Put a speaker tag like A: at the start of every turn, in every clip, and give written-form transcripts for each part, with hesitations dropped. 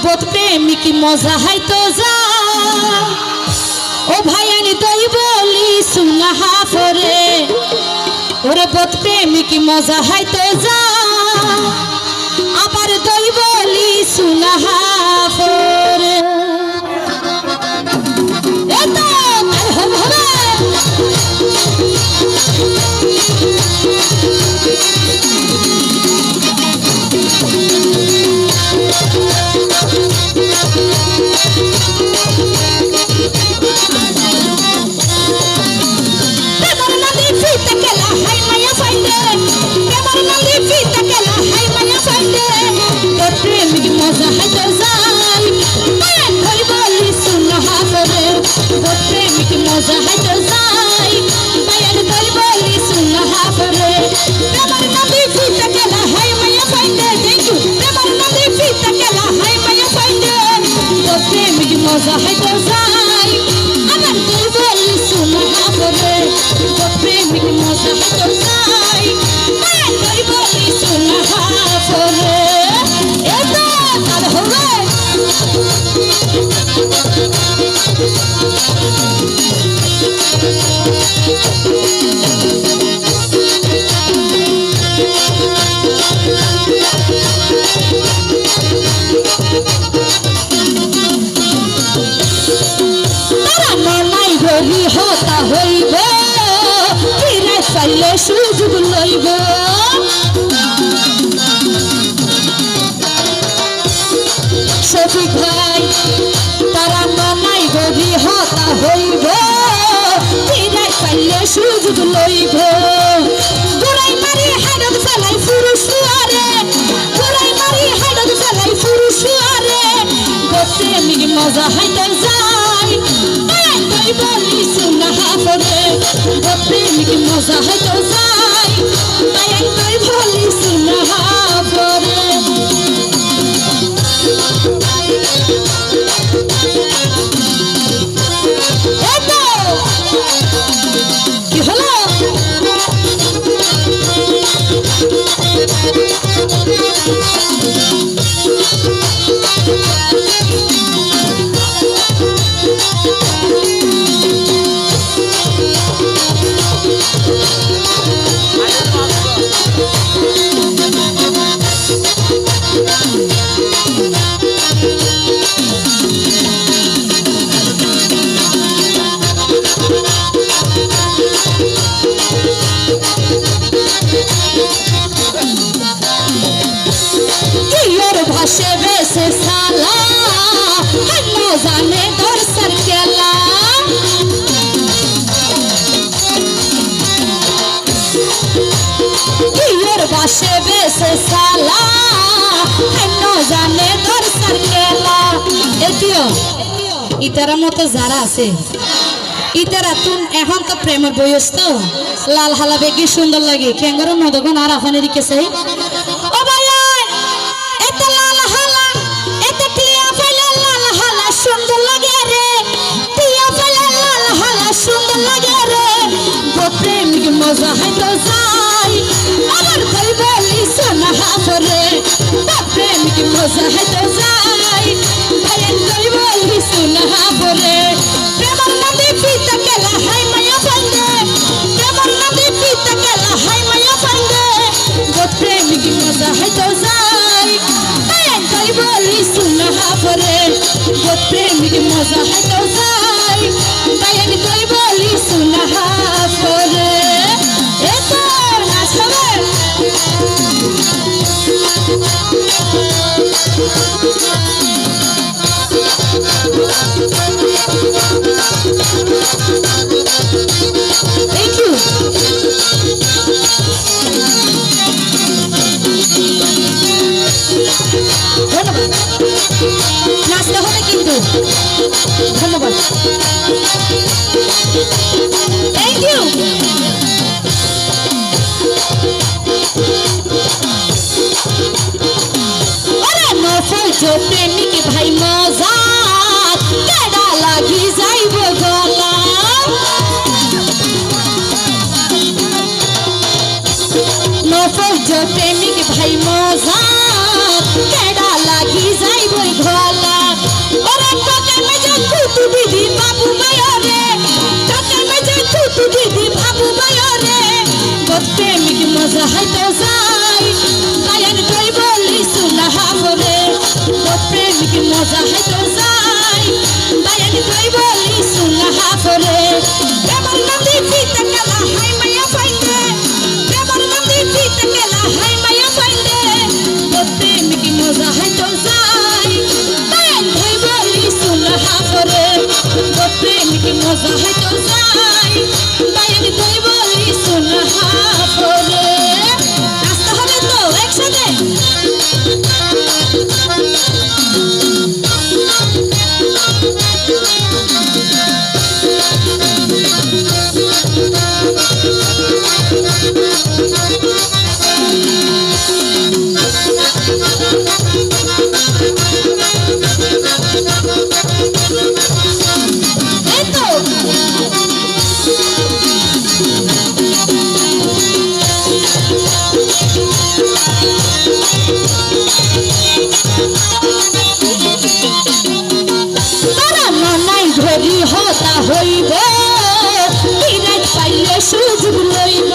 A: বোধ প্রেমিক মজা হাইতো যা ও ভাই আনি দই বলি সুনাহা ফরে ওরে বোধ প্রেমিক মজা হাইতো যা আবার দই বলি সুনাহা ফরে এতো তার হবে মজা হাইতো যাই বায়ার দই বলি সুনাহা ফরে প্রেমার নদী ফিতা কেলা হাই মায়া পাইলে থ্যাংক ইউ প্রেমার নদী ফিতা কেলা হাই মায়া পাইলে তো প্রেমিক মজা হাইতো যাই আমার দই বলি সুনাহা ফরে তো প্রেমিক মজা হাইতো যাই বায়ার দই বলি সুনাহা ফরে এতো তার হবে হতা হইব ফিরে পাইলে সুযোগ লইব শফিক ভাই তারা মানাই গভি হতা হইব ফিরে পাইলে সুযোগ লইব গোড়াই মারি হাডত ফেলাই পুরুষ আরে গোড়াই মারি হাডত ফেলাই পুরুষ আরে প্রেমিক মজা হাইতে যায় দই বলি সুনাহা ফরে প্রেমিক মজা হাইতে যায় দই বলি সুনাহা ফরে কি হলো ভাসে বেসে সালা হানো জানে তোর সরকেলা কিয়র ভাসে বেসে সালা হানো জানে তোর সরকেলা এটিও ইতারা মতো যারা আছে ইতারা তুন এখন তো প্রেমের বয়স তো লাল হালা বেগি সুন্দর লাগে কেঙ্গর মদগন আর আফানে রিকেছে ও ভাই সুন্দর লাগে রে টিয়া ফেলে লাল হালা সুন্দর লাগে রে প্রেমিক মজা হাইতো যাই আমার দই বলি সুনাহা ফরে প্রেমিক মজা হাইতো যাই ভাইয়ের দই বলি সুনাহা ফরে প্রেমার নদী ফিতা কেলা হাই মায়া পাইলে প্রেমার নদী ফিতা কেলা হাই মায়া পাইলে প্রেমিক মজা হাইতো যাই ভাইয়ের দই বলি সুনাহা ফরে প্রেমিক মজা হাইতো যাই বায়ান দই বলি সুনাহা ফরে এতো নাচ হবে থ্যাংক ইউ ধন্যবাদ নাচতে হবে কিন্তু ধন্যবাদ থ্যাংক ইউ ওরে নফল जो प्रेमिक भाई मजा केडा लागी जाइब गला नफल जो प्रेमिक भाई मजा केडा लागी जाइब गला হয়তো যাই বায়ান তুই বলি সুনা হাফরে প্রেমিক মজা হয়তো যাই বায়ান তুই বলি সুনা হাফরে প্রেমর নদী ফিতে গেলা হাই মায়া পাইলে প্রেমর নদী ফিতে গেলা হাই মায়া পাইলে প্রেমিক মজা হয়তো যাই বায়ান তুই বলি সুনা হাফরে প্রেমিক মজা হয়তো যাই বায়ান তুই বলি সুনা হাফরে নাচতে হবে তো একসাথে ধরি হতা হইব বিরাট পাইলে সুযোগ লইব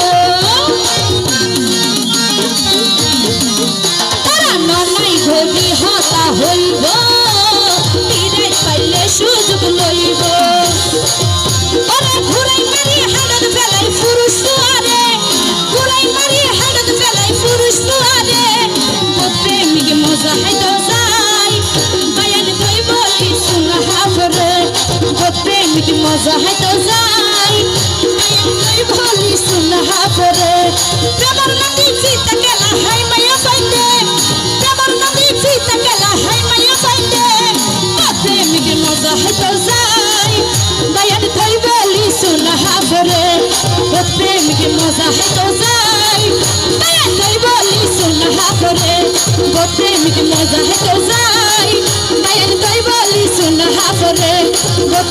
A: তারা ননাই ধরি হতা হইব বিরাট পাইলে সুযোগ লইব ওরে ঘুরাই মারি হাড়ত ফেলাই পুরুষ দুয়ারে ঘুরাই মারি হাড়ত ফেলাই পুরুষ দুয়ারে প্রেমিক মজা হাইতো যাই বায়ান তুই বলি সুনা হাফরে প্রেমিক মজা হয়তো যাই তুই বলি সুনা হাফরে প্রেমর নদী ফিতে গেলা হাই মায়া পাইলে প্রেমর নদী ফিতে গেলা হাই মায়া পাইলে প্রেমিক মজা হয়তো যাই বায়ান তুই বলি সুনা হাফরে প্রেমিক মজা হয়তো যাই বায়ান তুই বলি সুনা হাফরে প্রেমিক মজা হয়তো যাই বায়ান তুই বলি সুনা হাফরে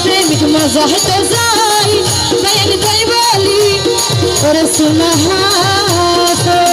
A: প্রেমিক মজা হয়তো যাই বায়ান তুই বলি ওরে সুনা হাফরে